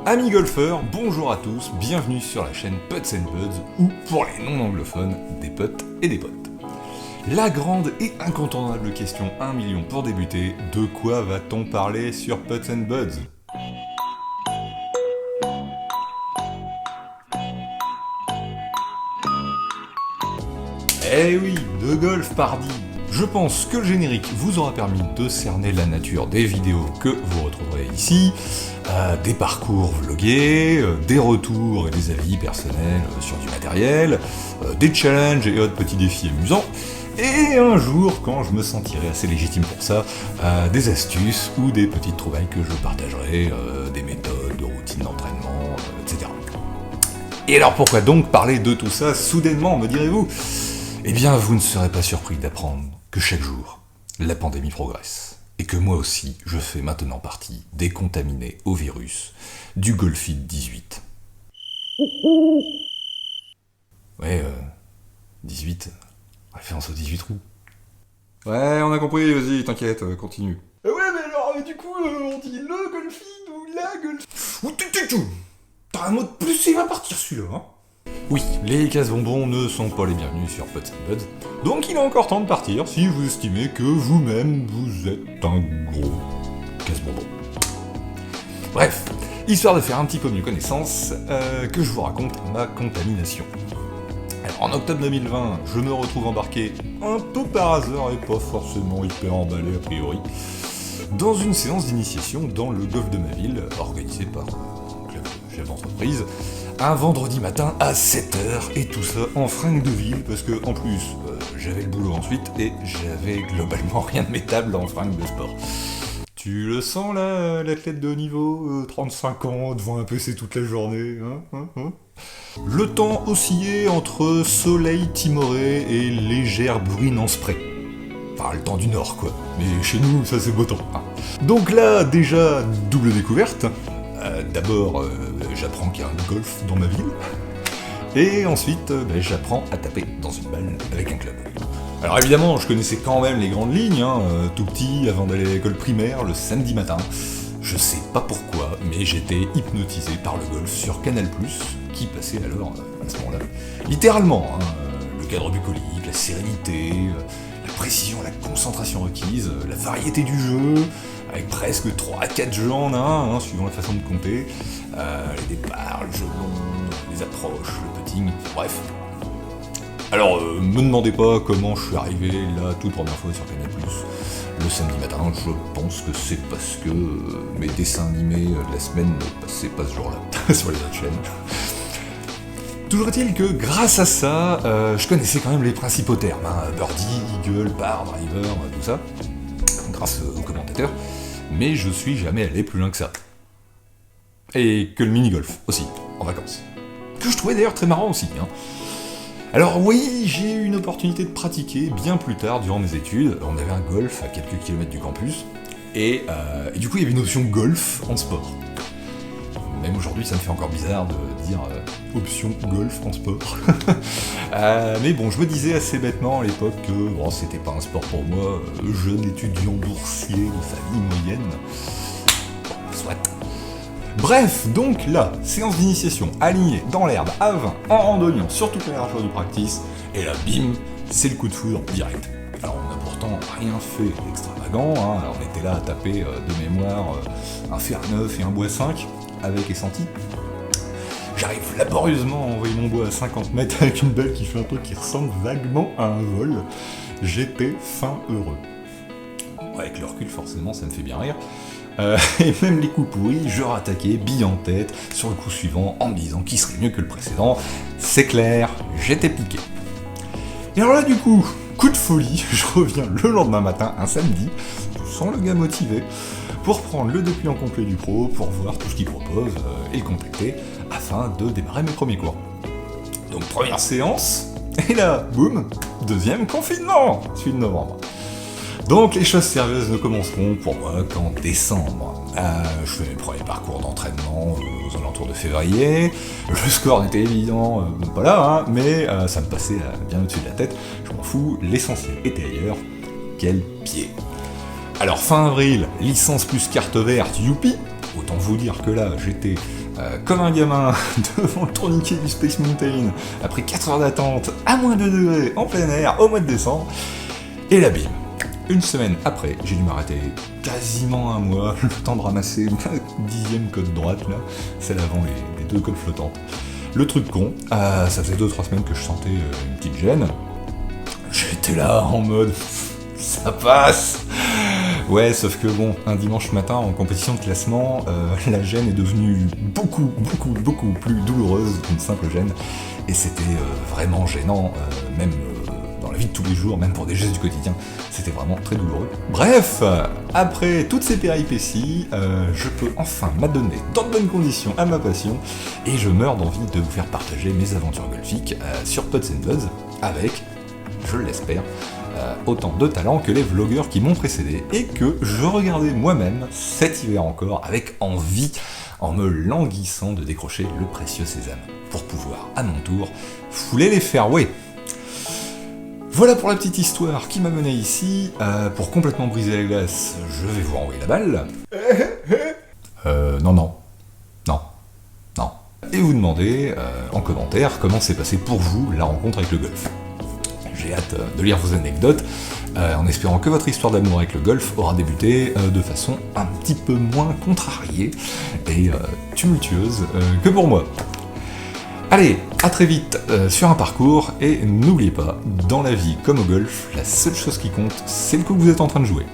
Amis golfeurs, bonjour à tous, bienvenue sur la chaîne Putts and Buds, ou pour les non-anglophones, des putts et des potes. La grande et incontournable question 1 million pour débuter, de quoi va-t-on parler sur Putts and Buds ? Eh oui, de golf pardi. Je pense que le générique vous aura permis de cerner la nature des vidéos que vous retrouverez ici, des parcours vlogués, des retours et des avis personnels sur du matériel, des challenges et autres petits défis amusants, et un jour, quand je me sentirai assez légitime pour ça, des astuces ou des petites trouvailles que je partagerai, des méthodes, de routines d'entraînement, etc. Et alors pourquoi donc parler de tout ça soudainement, me direz-vous ? Eh bien, vous ne serez pas surpris d'apprendre que chaque jour, la pandémie progresse, et que moi aussi, je fais maintenant partie des contaminés au virus du Golfit 18. Ouais, 18, référence aux 18 trous. Ouais, on a compris, vas-y, t'inquiète, continue. Ouais, mais alors, du coup, on dit le Golfit ou la Golfit. Ou tu. T'as un mot de plus, il va partir celui-là, hein. Oui, les casse-bonbons ne sont pas les bienvenus sur Putts and Buds, donc il est encore temps de partir si vous estimez que vous-même vous êtes un gros casse-bonbon. Bref, histoire de faire un petit peu mieux connaissance, que je vous raconte ma contamination. Alors, en octobre 2020, je me retrouve embarqué, un peu par hasard et pas forcément hyper emballé a priori, dans une séance d'initiation dans le golf de ma ville, organisée par un chef d'entreprise, un vendredi matin à 7h, et tout ça en fringues de ville, parce que en plus, j'avais le boulot ensuite, et j'avais globalement rien de mes tables en fringues de sport. Tu le sens là, l'athlète de haut niveau, 35 ans, devant un PC toute la journée, hein. Le temps oscillait entre soleil timoré et légère bruine en spray. Enfin, le temps du Nord, quoi. Mais chez nous, ça c'est beau temps. Hein. Donc là, déjà, double découverte. D'abord, j'apprends qu'il y a un golf dans ma ville, et ensuite, j'apprends à taper dans une balle avec un club. Alors évidemment, je connaissais quand même les grandes lignes, tout petit, avant d'aller à l'école primaire, le samedi matin. Je sais pas pourquoi, mais j'étais hypnotisé par le golf sur Canal+, qui passait alors, à ce moment-là, littéralement, le cadre bucolique, la sérénité, la précision, la concentration requise, la variété du jeu, avec presque 3 à 4 jeux en un, suivant la façon de compter, les départs, le jeu long, les approches, le putting, bref. Alors, me demandez pas comment je suis arrivé là toute première fois sur Canal+, le samedi matin, je pense que c'est parce que mes dessins animés de la semaine ne passaient pas ce jour-là, sur les autres chaînes. Toujours est-il que grâce à ça, je connaissais quand même les principaux termes, birdie, eagle, par, driver, tout ça, grâce aux commentateurs, mais je suis jamais allé plus loin que ça. Et que le mini-golf aussi, en vacances. Que je trouvais d'ailleurs très marrant aussi. Alors oui, j'ai eu une opportunité de pratiquer bien plus tard durant mes études. On avait un golf à quelques kilomètres du campus, et du coup il y avait une option golf en sport. Même aujourd'hui ça me fait encore bizarre de dire option golf en sport. Mais bon, je me disais assez bêtement à l'époque que c'était pas un sport pour moi, jeune étudiant boursier de famille moyenne. Bon, soit. Bref, donc là, séance d'initiation alignée dans l'herbe à 20, en randonnion sur toute la largeur du practice, et là, bim, c'est le coup de foudre direct. Alors on n'a pourtant rien fait d'extravagant, Alors, on était là à taper de mémoire un fer 9 et un bois 5, avec et senti. J'arrive laborieusement à envoyer mon bois à 50 mètres avec une balle qui fait un truc qui ressemble vaguement à un vol. J'étais fin heureux. Avec le recul, forcément, ça me fait bien rire. Et même les coups pourris, je rattaquais, bille en tête, sur le coup suivant, en me disant qu'il serait mieux que le précédent. C'est clair, j'étais piqué. Et alors là, du coup, coup de folie, je reviens le lendemain matin, un samedi, je sens le gars motivé, pour prendre le dépliant complet du pro, pour voir tout ce qu'il propose, et le compléter, afin de démarrer mes premiers cours. Donc première séance, et là, boum, deuxième confinement, celui de novembre. Donc les choses sérieuses ne commenceront pour moi qu'en décembre. Je fais mes premiers parcours d'entraînement aux alentours de février. Le score n'était évident pas là, mais ça me passait bien au-dessus de la tête. Je m'en fous, l'essentiel était ailleurs. Quel pied. Alors fin avril, licence plus carte verte, youpi. Autant vous dire que là, j'étais comme un gamin devant le tourniquet du Space Mountain, après 4 heures d'attente, à moins de 2 degrés, en plein air, au mois de décembre, et là, bim. Une semaine après, j'ai dû m'arrêter quasiment un mois, le temps de ramasser ma 10e côte droite, là, celle avant les 2 côtes flottantes. Le truc con, ça faisait 2-3 semaines que je sentais une petite gêne. J'étais là en mode, ça passe. Ouais, sauf que bon, un dimanche matin en compétition de classement, la gêne est devenue beaucoup plus douloureuse qu'une simple gêne, et c'était vraiment gênant, même dans la vie de tous les jours, même pour des gestes du quotidien, c'était vraiment très douloureux. Bref, après toutes ces péripéties, je peux enfin m'adonner dans de bonnes conditions à ma passion, et je meurs d'envie de vous faire partager mes aventures golfiques sur Pods and Buds, avec, je l'espère, autant de talent que les vlogueurs qui m'ont précédé, et que je regardais moi-même cet hiver encore avec envie, en me languissant de décrocher le précieux sésame, pour pouvoir, à mon tour, fouler les fairways. Voilà pour la petite histoire qui m'a mené ici. Pour complètement briser la glace, je vais vous renvoyer la balle. Non. Et vous demander en commentaire comment s'est passé pour vous la rencontre avec le golf. J'ai hâte de lire vos anecdotes, en espérant que votre histoire d'amour avec le golf aura débuté de façon un petit peu moins contrariée et tumultueuse que pour moi. Allez, à très vite sur un parcours, et n'oubliez pas, dans la vie comme au golf, la seule chose qui compte, c'est le coup que vous êtes en train de jouer.